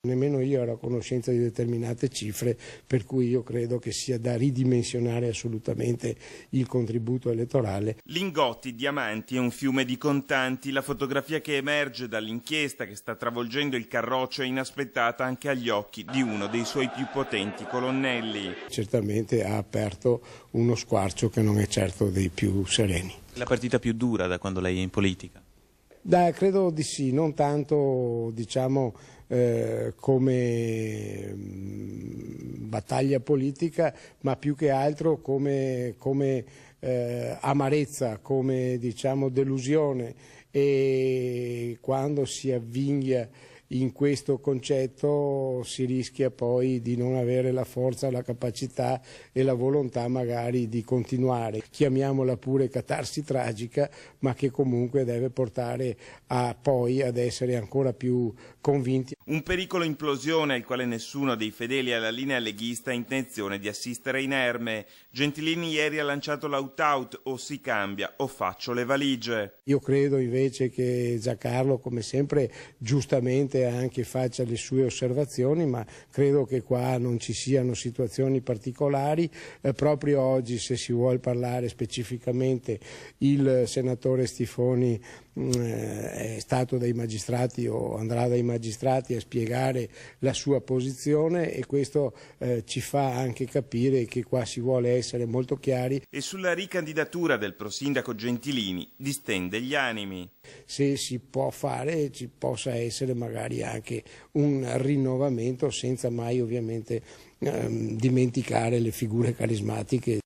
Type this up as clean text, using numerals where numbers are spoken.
Nemmeno io ero a conoscenza di determinate cifre, per cui io credo che sia da ridimensionare assolutamente il contributo elettorale. Lingotti, diamanti e un fiume di contanti, la fotografia che emerge dall'inchiesta che sta travolgendo il Carroccio è inaspettata anche agli occhi di uno dei suoi più potenti colonnelli. Certamente ha aperto uno squarcio che non è certo dei più sereni. La partita più dura da quando lei è in politica? Credo di sì, non tanto come battaglia politica, ma più che altro come amarezza, come delusione, e quando si avvinglia in questo concetto si rischia poi di non avere la forza, la capacità e la volontà magari di continuare. Chiamiamola pure catarsi tragica, ma che comunque deve portare poi ad essere ancora più convinti. Un pericolo implosione al quale nessuno dei fedeli alla linea leghista ha intenzione di assistere inerme. Gentilini ieri ha lanciato l'out-out: o si cambia o faccio le valigie. Io credo invece che Giancarlo, come sempre, giustamente anche faccia le sue osservazioni, ma credo che qua non ci siano situazioni particolari. Proprio oggi, se si vuole parlare specificamente, il senatore Stifoni è stato dai magistrati o andrà dai magistrati a spiegare la sua posizione, e questo ci fa anche capire che qua si vuole essere molto chiari. E sulla ricandidatura del prosindaco Gentilini distende gli animi. Se si può fare, ci possa essere magari anche un rinnovamento, senza mai ovviamente dimenticare le figure carismatiche